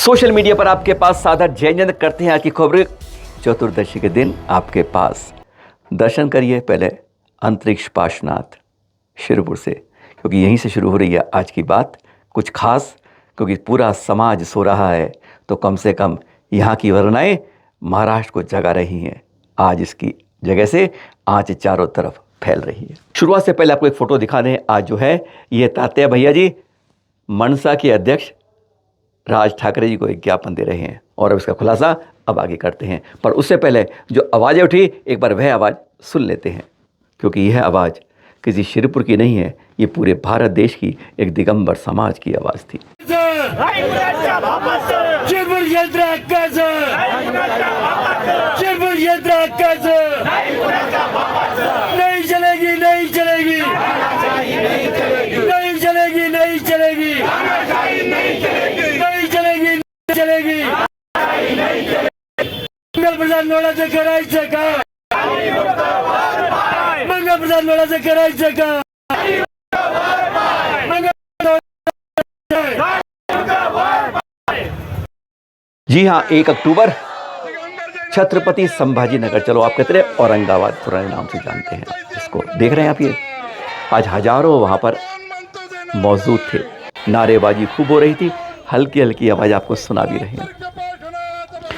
Social media पर आपके पास साधा जैन करते हैं आज की खबर। चतुर्दशी के दिन आपके पास दर्शन करिए पहले अंतरिक्ष पार्श्वनाथ शिरपुर से, क्योंकि यहीं से शुरू हो रही है आज की बात कुछ खास। क्योंकि पूरा समाज सो रहा है तो कम से कम यहाँ की वरनाएं महाराष्ट्र को जगा रही हैं। आज इसकी जगह से आँच चारों तरफ फैल रही है। शुरुआत से पहले आपको एक फ़ोटो दिखा दें। आज जो है ये तात्या भैया जी मनसा के अध्यक्ष राज ठाकरे जी को एक ज्ञापन दे रहे हैं और अब इसका खुलासा अब आगे करते हैं। पर उससे पहले जो आवाज़ें उठी एक बार वह आवाज़ सुन लेते हैं, क्योंकि यह आवाज़ किसी शिरपुर की नहीं है, ये पूरे भारत देश की एक दिगंबर समाज की आवाज़ थी। नहीं चलेगी, नहीं चलेगी, नहीं चलेगी, नहीं चलेगी, नहीं चलेगी, नहीं चलेगी। मंगल प्रसाद लोढ़ाचं करायचं का? मंगल प्रसाद लोढ़ाचं करायचं का? जी हाँ, 1 अक्टूबर छत्रपति संभाजीनगर, चलो आप कहते रहे औरंगाबाद पुराने नाम से जानते हैं इसको। देख रहे हैं आप ये आज हजारों वहाँ पर मौजूद थे। नारेबाजी खूब हो रही थी, हल्की हल्की आवाज़ आपको सुना भी रही है।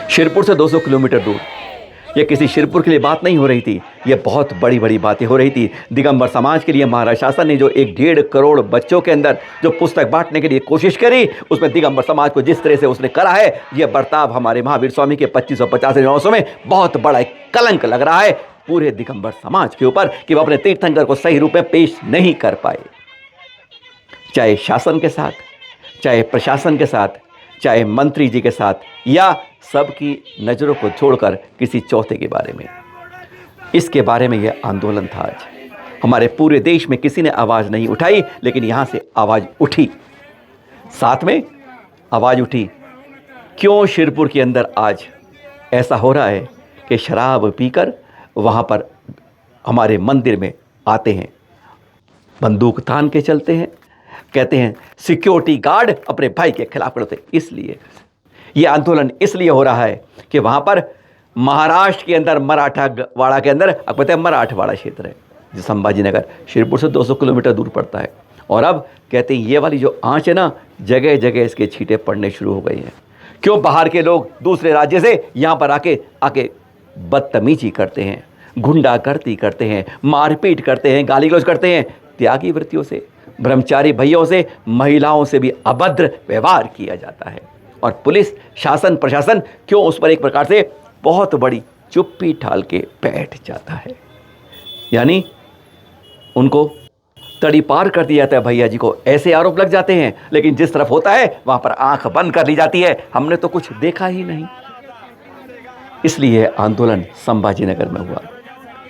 शिरपुर से 200 किलोमीटर दूर ये किसी शिरपुर के लिए बात नहीं हो रही थी, ये बहुत बड़ी बड़ी बातें हो रही थी दिगंबर समाज के लिए। महाराष्ट्र शासन ने जो 1.5 करोड़ बच्चों के अंदर जो पुस्तक बांटने के लिए कोशिश करी, उसमें दिगंबर समाज को जिस तरह से उसने करा है, यह बर्ताव हमारे महावीर स्वामी के 2550 वर्षों में बहुत बड़ा एक कलंक लग रहा है पूरे दिगंबर समाज के ऊपर कि वो अपने तीर्थंकर को सही रूप में पेश नहीं कर पाए। चाहे शासन के साथ, चाहे प्रशासन के साथ, चाहे मंत्री जी के साथ, या सबकी नज़रों को छोड़कर किसी चौथे के बारे में। इसके बारे में यह आंदोलन था। आज हमारे पूरे देश में किसी ने आवाज़ नहीं उठाई, लेकिन यहाँ से आवाज़ उठी। साथ में आवाज़ उठी क्यों शिरपुर के अंदर आज ऐसा हो रहा है कि शराब पीकर वहाँ पर हमारे मंदिर में आते हैं, बंदूक तान के चलते हैं, कहते हैं सिक्योरिटी गार्ड अपने भाई के खिलाफ खड़े होते। इसलिए ये आंदोलन इसलिए हो रहा है कि वहाँ पर महाराष्ट्र के अंदर मराठावाड़ा के अंदर, अब कहते हैं मराठवाड़ा क्षेत्र है जो संभाजीनगर शिरपुर से 200 किलोमीटर दूर पड़ता है। और अब कहते हैं ये वाली जो आँच है ना, जगह जगह इसके छींटे पड़ने शुरू हो गई हैं। क्यों बाहर के लोग दूसरे राज्य से यहाँ पर आके बदतमीजी करते हैं, गुंडागर्दी करते हैं, मारपीट करते हैं, गाली गलौज करते हैं। त्यागी वृत्तियों से, ब्रह्मचारी भैयों से, महिलाओं से भी अभद्र व्यवहार किया जाता है। और पुलिस, शासन, प्रशासन क्यों उस पर एक प्रकार से बहुत बड़ी चुप्पी ठाल के बैठ जाता है। यानी उनको तड़ी पार कर दिया जाता है। भैया जी को ऐसे आरोप लग जाते हैं, लेकिन जिस तरफ होता है वहाँ पर आंख बंद कर ली जाती है, हमने तो कुछ देखा ही नहीं। इसलिए आंदोलन संभाजीनगर में हुआ।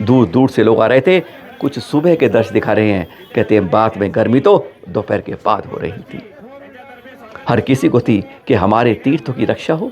दूर दूर से लोग आ रहे थे, कुछ सुबह के दृश्य दिखा रहे हैं। कहते हैं बात में गर्मी तो दोपहर के बाद हो रही थी। हर किसी को थी कि हमारे तीर्थों की रक्षा हो।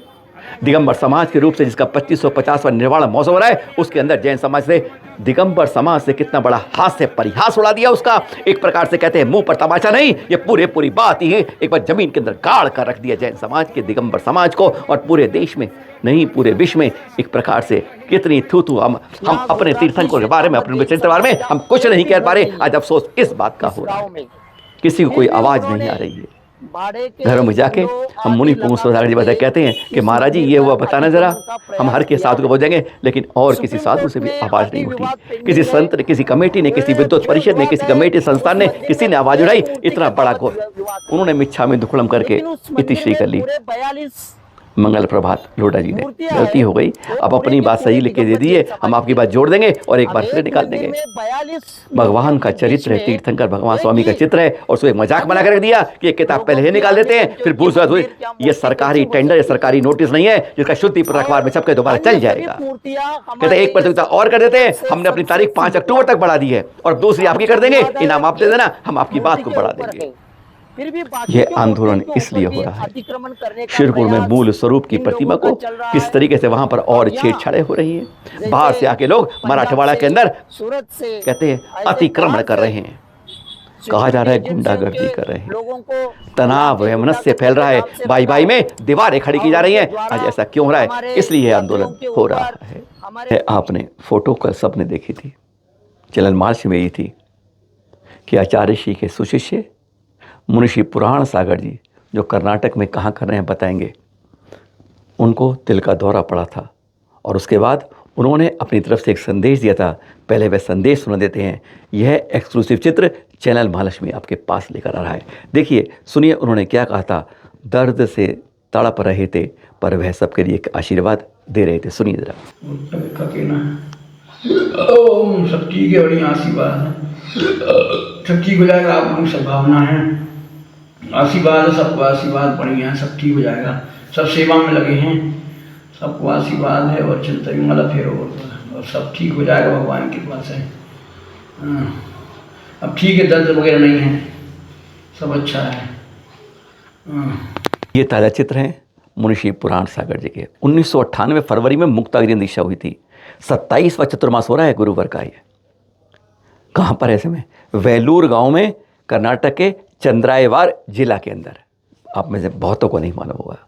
दिगंबर समाज के रूप से जिसका 2550वां निर्वाण महोत्सव हो रहा है, उसके अंदर जैन समाज से, दिगंबर समाज से कितना बड़ा हास्य परिहास उड़ा दिया उसका। एक प्रकार से कहते हैं मुंह पर तमाचा नहीं, ये पूरी बात ही है एक बार जमीन के अंदर गाड़ कर रख दिया जैन समाज के, दिगंबर समाज को। और पूरे देश में नहीं, पूरे विश्व में एक प्रकार से कितनी थू हम अपने तीर्थंकरों के बारे में, अपने चरित्र के बारे में हम कुछ नहीं कह पा रहे। आज अफसोस इस बात का हो रहा है, किसी को कोई आवाज़ नहीं आ रही है। घरों में जाके हम मुनि पुंस जी बता कहते हैं कि महाराज जी ये हुआ, बताना जरा। हम हर के साधु को बोलेंगे, लेकिन और किसी साधु से भी आवाज़ नहीं उठी। किसी संत ने, किसी कमेटी ने, किसी विद्वत परिषद ने, किसी कमेटी संस्थान ने, किसी ने आवाज़ उठाई। इतना बड़ा घोर उन्होंने मिच्छा में दुखड़म करके इतिश्री कर ली। मंगल प्रभात लोढ़ा जी ने गलती हो गई, अब अपनी बात सही लिख के दे दिए, हम आपकी बात जोड़ देंगे और एक बार फिर निकाल देंगे। भगवान का चरित्र है, तीर्थंकर भगवान स्वामी का चित्र है, और उसको एक मजाक बना कर दिया कि एक किताब पहले ही निकाल देते हैं, फिर भूल हुई। ये सरकारी टेंडर या सरकारी नोटिस नहीं है जिसका शुद्धि पर अखबार में छपके दोबारा चल जाएगा। कहते हैं एक प्रतियोगिता और कर देते हैं, हमने अपनी तारीख 5 अक्टूबर तक बढ़ा दी है, और दूसरी आपकी कर देंगे, इनाम आप दे देना, हम आपकी बात को बढ़ा देंगे। यह आंदोलन इसलिए हो रहा है, शिरपुर में मूल स्वरूप की प्रतिमा को किस तरीके से वहां पर और छेड़छाड़े हो रही हैं। बाहर से आके लोग मराठवाड़ा के अंदर कहते हैं अतिक्रमण कर रहे हैं। कहा जा रहा है गुंडागर्दी कर रहे हैं, तनाव वैमनस्य फैल रहा है, भाई भाई में दीवारें खड़ी की जा रही हैं। आज ऐसा क्यों हो रहा है? इसलिए यह आंदोलन हो रहा है। आपने फोटो कल सबने देखी थी, चलन मार्च में ये थी कि आचार्य श्री के सुशिष्य मुनिषी पुराण सागर जी, जो कर्नाटक में कहाँ कर रहे हैं बताएंगे, उनको दिल का दौरा पड़ा था और उसके बाद उन्होंने अपनी तरफ से एक संदेश दिया था। पहले वह संदेश सुना देते हैं। यह एक्सक्लूसिव चित्र चैनल महालक्ष्मी आपके पास लेकर आ रहा है। देखिए, सुनिए उन्होंने क्या कहा था। दर्द से तड़प रहे थे पर वह सबके लिए एक आशीर्वाद दे रहे थे। सुनिए जरा। ओम सब ठीक है, बड़ी आशीर्वाद है, सब ठीक हो जाएगा। आप लोग सब भावना है, आशीर्वाद है, सबको आशीर्वाद बढ़िया है, सब ठीक हो जाएगा। सब सेवा में लगे हैं, सबको आशीर्वाद है और चिंता भी मतलब फेरो और सब ठीक हो जाएगा भगवान की कृपा से। अब ठीक है, दर्द वगैरह नहीं है, सब अच्छा है। ये ताज़ा चित्र हैं मुनिषी पुराण सागर जी के। 1998 फरवरी में मुक्तागिरी दीक्षा हुई थी। 27वां चतुर्मास हो रहा है गुरुवार का। ये कहाँ पर है? ऐसे में वेलूर गांव में, कर्नाटक के चंद्रायवार जिला के अंदर। आप में से बहुतों को नहीं मालूम होगा।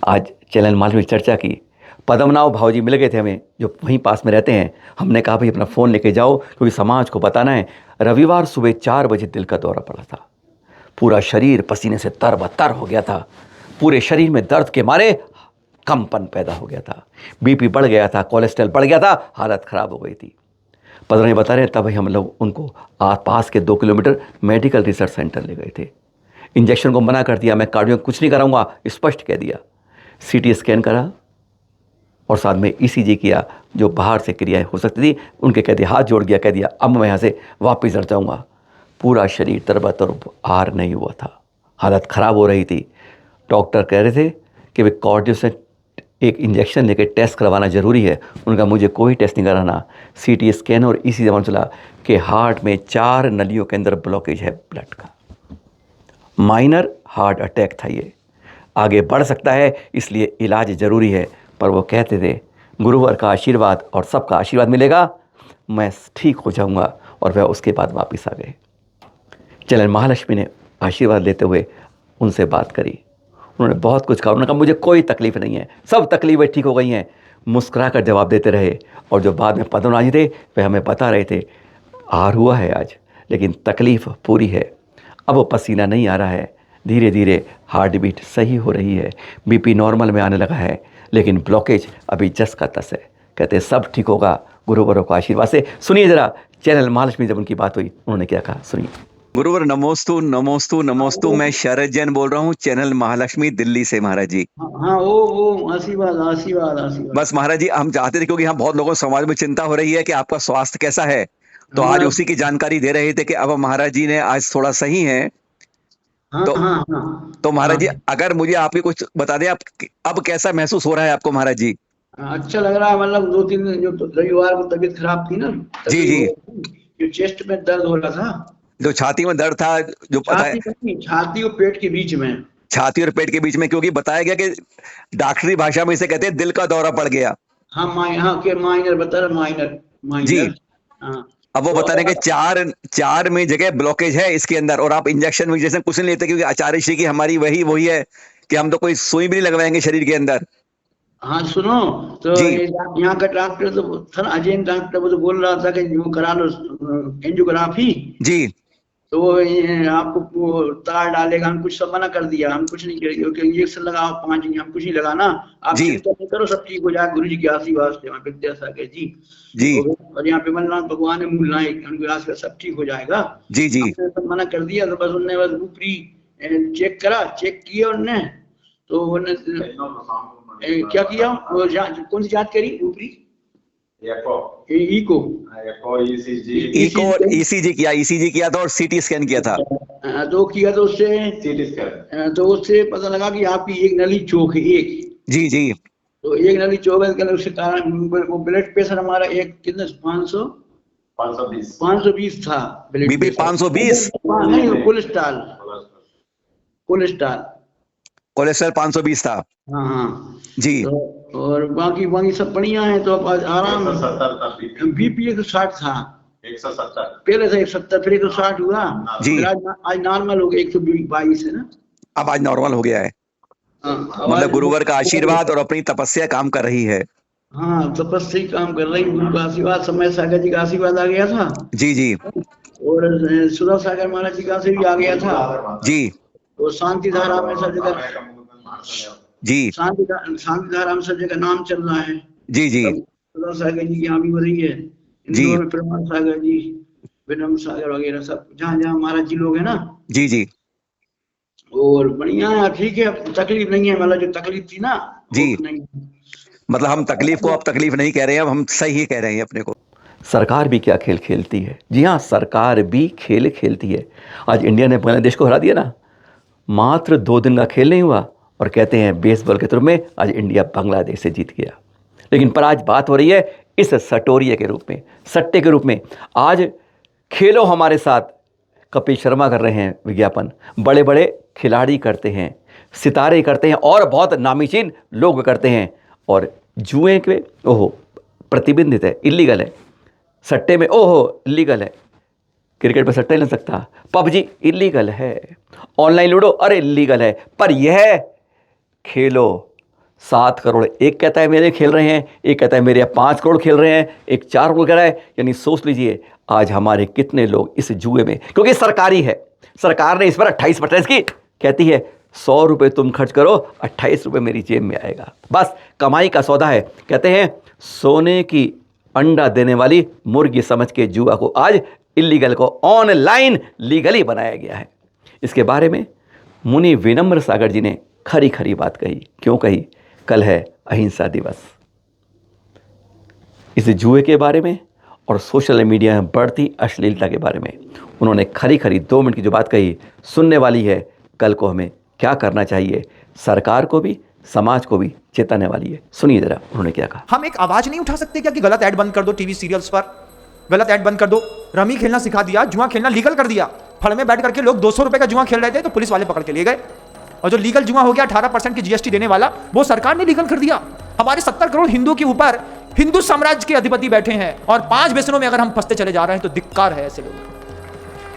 आज चैनल माल में चर्चा की, पद्मनाभ भाव जी मिल गए थे हमें, जो वहीं पास में रहते हैं। हमने कहा भाई अपना फ़ोन लेके जाओ क्योंकि समाज को बताना है। रविवार सुबह 4 बजे दिल का दौरा पड़ा था। पूरा शरीर पसीने से तरबतर हो गया था। पूरे शरीर में दर्द के मारे कंपन पैदा हो गया था, बीपी बढ़ गया था, कोलेस्ट्रॉल बढ़ गया था, हालत ख़राब हो गई थी। पद्मनाभ बता रहे हैं तब हम लोग उनको पास के 2 किलोमीटर मेडिकल रिसर्च सेंटर ले गए थे। इंजेक्शन को मना कर दिया, मैं कार्डियो कुछ नहीं कराऊंगा, स्पष्ट कह दिया। सीटी स्कैन करा और साथ में ईसीजी किया, जो बाहर से क्रियाएं हो सकती थी उनके कह दिया, हाथ जोड़ गया, कह दिया अब मैं यहाँ से वापस लड़ जाऊँगा। पूरा शरीर तरबतर, आहार नहीं हुआ था, हालत ख़राब हो रही थी। डॉक्टर कह रहे थे कि वे कार्डियो से एक इंजेक्शन लेके टेस्ट करवाना ज़रूरी है। उनका मुझे कोई टेस्ट नहीं कराना। सीटी स्कैन और इसी जमान चला कि हार्ट में 4 नलियों के अंदर ब्लॉकेज है ब्लड का। माइनर हार्ट अटैक था, ये आगे बढ़ सकता है, इसलिए इलाज ज़रूरी है। पर वो कहते थे गुरुवर का आशीर्वाद और सबका आशीर्वाद मिलेगा, मैं ठीक हो जाऊंगा। और वह उसके बाद वापस आ गए। चैनल महालक्ष्मी ने आशीर्वाद लेते हुए उनसे बात करी। उन्होंने बहुत कुछ कहा। उन्होंने कहा मुझे कोई तकलीफ़ नहीं है, सब तकलीफ़ें ठीक हो गई हैं। मुस्कुरा कर जवाब देते रहे। और जो बाद में पद्मनाभ जी थे वे हमें बता रहे थे, आहार हुआ है आज लेकिन तकलीफ़ पूरी है। अब वो पसीना नहीं आ रहा है, धीरे धीरे हार्ट बीट सही हो रही है, बीपी नॉर्मल में आने लगा है, लेकिन ब्लॉकेज अभी जस का तस है। कहते सब ठीक होगा गुरुवरों का आशीर्वाद से। सुनिए जरा चैनल महालक्ष्मी जब उनकी बात हुई उन्होंने क्या कहा, सुनिए। गुरुवर नमोस्तु नमोस्तु नमोस्तु। मैं शरद जैन बोल रहा हूँ, चैनल महालक्ष्मी दिल्ली से। महाराज जी हाँ, वो आशीर्वाद आशीर्वाद आशीर्वाद। बस महाराज जी हम चाहते थे, क्योंकि हम बहुत लोगों समाज में चिंता हो रही है कि आपका स्वास्थ्य कैसा है, तो आज उसी की जानकारी दे रहे थे कि अब महाराज जी ने आज थोड़ा सही है। हाँ, तो हाँ, हाँ, तो महाराज जी अगर मुझे आपकी कुछ बता दें, अब कैसा महसूस हो रहा है आपको महाराज जी? अच्छा लग रहा है। मतलब 2-3 दिन जो रविवार को तबीयत खराब थी ना, जी जी, जो चेस्ट में दर्द हो रहा था, जो छाती में दर्द था, जो पता है छाती और पेट के बीच में, छाती और पेट के बीच में, क्योंकि बताया गया कि डॉक्टरी भाषा में इसे कहते हैं दिल का दौरा पड़ गया। हाँ माइनर बता रहा, माइनर जी। हाँ। अब वो बता रहे हैं कि चार में जगह ब्लॉकेज है इसके अंदर, और आप इंजेक्शन विजेक्शन कुछ नहीं लेते, क्योंकि आचार्य श्री की हमारी वही है कि हम तो कोई सुई भी नहीं लगवाएंगे शरीर के अंदर। हाँ सुनो, तो यहाँ का डॉक्टर तो था ना, अजय डॉक्टर, वो तो बोल रहा था कि वो करा लो एंजियोग्राफी जी, तो वो आपको वो तार डालेगा। हम कुछ सब मना कर दिया, हम कुछ नहीं करेंगे, इंजेक्शन लगाओ 5, हम कुछ नहीं लगाना, आप चिंता नहीं करो, सब ठीक हो जाएगा गुरु जी के आशीर्वाद से। विद्यासागर जी और यहाँ पे मल्लानाथ भगवान है, मूल नायक, उनके आशीर्वाद सब ठीक हो जाएगा। जी सब मना कर दिया, तो बस उनने बस ऊपरी चेक किया उनने, तो उन्होंने क्या किया, वो कौन सी जांच करी? ऊपरी इको ईसीजी किया था और सीटी स्कैन किया था। तो किया तो उससे पता लगा कि आपकी एक नली चौक है, एक जी, तो एक नली चौक है, उसके कारण वो ब्लड प्रेशर हमारा एक कितना 520 था, बीपी 520 नहीं, कोलेस्ट्रॉल 520 था। हाँ जी, तो और बाकी सब बढ़िया है। तो अब आराम, बीपी 160 था, 170 पहले से 170, फिर 160 हुआ जी। फिर आज नॉर्मल हो गया 122 है ना। अब आज नॉर्मल हो गया है, हाँ, मतलब गुरुवर का आशीर्वाद और अपनी तपस्या काम कर रही है। हाँ, तपस्या काम कर रही, गुरु का आशीर्वाद, समय सागर जी का आशीर्वाद आ गया था जी जी और सुधा सागर महाराज जी का से भी आ गया था जी और शांति धारा में सब जगह, जी शांति धारा में सब जगह नाम चल रहा है। जी जी सुधा सागर जी की यहाँ भी हो रही है, जी। इंदौर में प्रमाण सागर जी, विनम सागर वगैरह सब जहाँ जहाँ महाराज जी लोग है ना। जी जी और बढ़िया है, ठीक है, अब तकलीफ नहीं है, मतलब जो तकलीफ थी ना जी। वो नहीं। मतलब हम तकलीफ को अब तकलीफ नहीं कह रहे हैं, अब हम सही ही कह रहे हैं अपने को। सरकार भी क्या खेल खेलती है। जी हाँ, सरकार भी खेल खेलती है। आज इंडिया ने बांग्लादेश को हरा दिया ना, मात्र 2 दिन का खेल नहीं हुआ और कहते हैं बेसबॉल के थ्रू में आज इंडिया बांग्लादेश से जीत गया। लेकिन पर आज बात हो रही है इस सटोरिये के रूप में, सट्टे के रूप में। आज खेलो हमारे साथ कपिल शर्मा कर रहे हैं विज्ञापन, बड़े बड़े खिलाड़ी करते हैं, सितारे करते हैं और बहुत नामीचीन लोग करते हैं। और जुए के ओहो प्रतिबंधित है, इलीगल है। सट्टे में ओहो इलीगल है, क्रिकेट पे सट्टा नहीं लग सकता, पबजी इलीगल है, ऑनलाइन लूडो अरे इलीगल है। पर यह खेलो 7 करोड़, एक कहता है मेरे खेल रहे हैं, एक कहता है मेरे 5 करोड़ खेल रहे हैं, एक 4 करोड़ कह रहा है। यानी सोच लीजिए आज हमारे कितने लोग इस जुए में, क्योंकि सरकारी है, सरकार ने इस पर 28% की कहती है 100 रुपये तुम खर्च करो, 28 रुपये मेरी जेब में आएगा। बस कमाई का सौदा है। कहते हैं सोने की अंडा देने वाली मुर्गी समझ के जुआ को आज इलीगल को ऑनलाइन लीगली बनाया गया है। इसके बारे में मुनि विनम्र सागर जी ने खरी खरी बात कही। क्यों कही? कल है अहिंसा दिवस। इस जुए के बारे में और सोशल मीडिया में बढ़ती अश्लीलता के बारे में उन्होंने खरी खरी 2 मिनट की जो बात कही सुनने वाली है। कल को हमें क्या करना चाहिए, सरकार को भी समाज को भी चेताने वाली है। सुनिए जरा उन्होंने क्या कहा। हम एक आवाज नहीं उठा सकते क्या कि गलत ऐड बंद कर दो, टीवी सीरियल्स पर गलत ऐड बंद कर दो, रमी खेलना सिखा दिया, जुआ खेलना लीगल कर दिया। फड़ में बैठ करके लोग 200 रुपए का जुआ खेल रहे थे तो पुलिस वाले पकड़ के ले गए, और जो लीगल जुआ हो गया 18% की जीएसटी देने वाला वो सरकार ने लीगल कर दिया। हमारे 70 करोड़ हिंदू के ऊपर हिंदू साम्राज्य के अधिपति बैठे हैं और 5 व्यसनों में अगर हम फंसते चले जा रहे हैं तो धिक्कार है ऐसे लोग।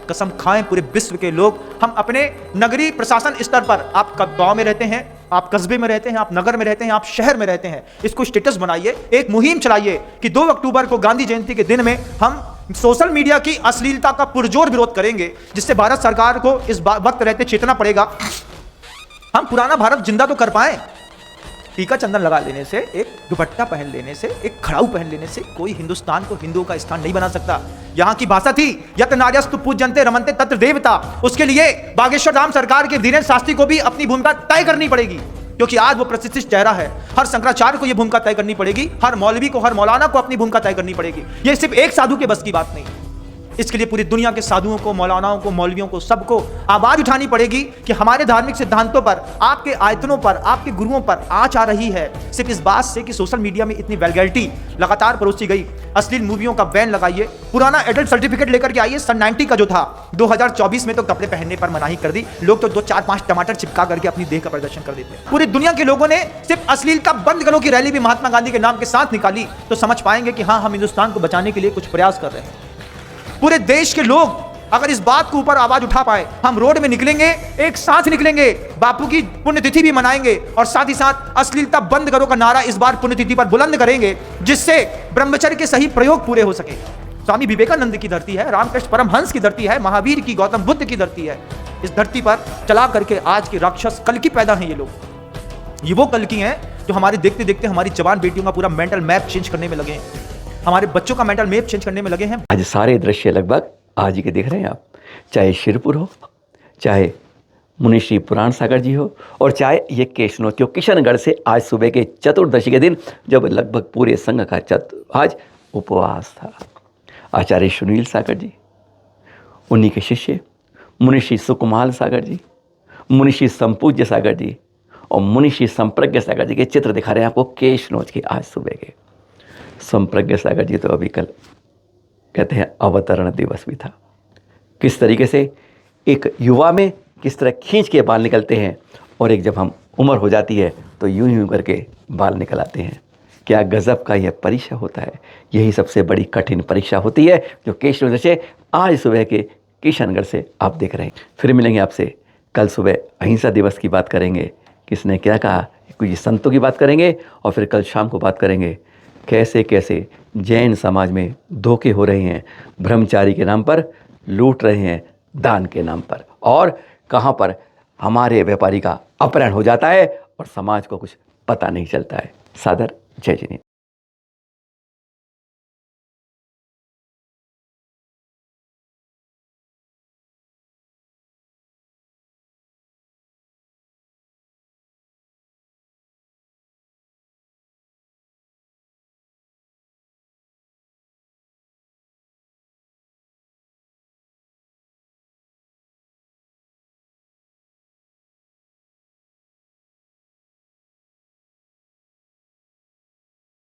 कसम खाएं पूरे विश्व के लोग, हम अपने नगरीय प्रशासन स्तर पर, आप गांव में रहते हैं, आप कस्बे में रहते हैं, आप नगर में रहते हैं, आप शहर में रहते हैं, इसको स्टेटस बनाइए, एक मुहिम चलाइए कि 2 अक्टूबर को गांधी जयंती के दिन में हम सोशल मीडिया की अश्लीलता का पुरजोर विरोध करेंगे, जिससे भारत सरकार को इस वक्त रहते चेतना पड़ेगा। हम पुराना भारत जिंदा तो कर पाए। टीका चंदन लगा लेने से, एक दुपट्टा पहन लेने से, एक खड़ाऊ पहन लेने से कोई हिंदुस्तान को हिंदुओं का स्थान नहीं बना सकता। यहाँ की भाषा थी यत नार्यस्तु पूज्यन्ते रमन्ते तत्र देवता। उसके लिए बागेश्वर धाम सरकार के धीरेन्द्र शास्त्री को भी अपनी भूमिका तय करनी पड़ेगी, क्योंकि आज वो प्रतिष्ठित चेहरा है। हर शंकराचार्य को यह भूमिका तय करनी पड़ेगी, हर मौलवी को, हर मौलाना को अपनी भूमिका तय करनी पड़ेगी। ये सिर्फ एक साधु के बस की बात नहीं। इसके लिए पूरी दुनिया के साधुओं को, मौलानाओं को, मौलवियों को, सबको आवाज उठानी पड़ेगी कि हमारे धार्मिक सिद्धांतों पर, आपके आयतनों पर, आपके गुरुओं पर आंच आ रही है सिर्फ इस बात से कि सोशल मीडिया में इतनी वल्गैरिटी लगातार परोसी गई। अश्लील मूवियों का बैन लगाइए, पुराना एडल्ट सर्टिफिकेट लेकर के आइए। सन 90 का जो था 2024 में तो कपड़े पहनने पर मनाही कर दी। लोग तो 2-4-5 टमाटर चिपका करके अपनी देह का प्रदर्शन कर देते हैं। पूरी दुनिया के लोगों ने सिर्फ अश्लीलता बंद करो की रैली भी महात्मा गांधी के नाम के साथ निकाली तो समझ पाएंगे कि हाँ, हम हिंदुस्तान को बचाने के लिए कुछ प्रयास कर रहे हैं। पूरे देश के लोग अगर इस बात के ऊपर आवाज उठा पाए, हम रोड में निकलेंगे, एक साथ निकलेंगे, बापू की पुण्यतिथि भी मनाएंगे और साथ ही साथ अश्लीलता बंद करो का नारा इस बार पुण्यतिथि पर बुलंद करेंगे, जिससे ब्रह्मचर्य के सही प्रयोग पूरे हो सके। स्वामी विवेकानंद की धरती है, रामकृष्ण परमहंस की धरती है, महावीर की, गौतम बुद्ध की धरती है। इस धरती पर चला करके आज के राक्षस कल्कि पैदा हैं। ये लोग, ये वो कल्कि हैं जो हमारे देखते देखते हमारी जवान बेटियों का पूरा मेंटल मैप चेंज करने में लगे हैं, हमारे बच्चों का मेंटल मैप चेंज करने में लगे हैं। आज सारे दृश्य लगभग आज ही के देख रहे हैं आप, चाहे शिरपुर हो, चाहे मुनिश्री पुराण सागर जी हो, और चाहे ये केशनोत्यो किशनगढ़ से आज सुबह के चतुर्दशी के दिन जब लगभग पूरे संघ का आज उपवास था। आचार्य सुनील सागर जी, उन्हीं के शिष्य मुनिश्री सुकुमाल सागर जी, मुनिश्री संपूज्य सागर जी और मुनिश्री संप्रज्ञ सागर जी के चित्र दिखा रहे हैं आपको केशनोच के आज सुबह के। संप्रज्ञ सागर जी तो अभी कल कहते हैं अवतरण दिवस भी था। किस तरीके से एक युवा में किस तरह खींच के बाल निकलते हैं और एक जब हम उम्र हो जाती है तो यूं यूं करके बाल निकल आते हैं। क्या गजब का यह परीक्षा होता है। यही सबसे बड़ी कठिन परीक्षा होती है जो केशव से आज सुबह के किशनगढ़ से आप देख रहे हैं। फिर मिलेंगे आपसे कल सुबह, अहिंसा दिवस की बात करेंगे, किसने क्या कहा, कुछ संतों की बात करेंगे, और फिर कल शाम को बात करेंगे कैसे कैसे जैन समाज में धोखे हो रहे हैं, ब्रह्मचारी के नाम पर लूट रहे हैं दान के नाम पर, और कहाँ पर हमारे व्यापारी का अपहरण हो जाता है और समाज को कुछ पता नहीं चलता है। सादर जय जिनेंद्र।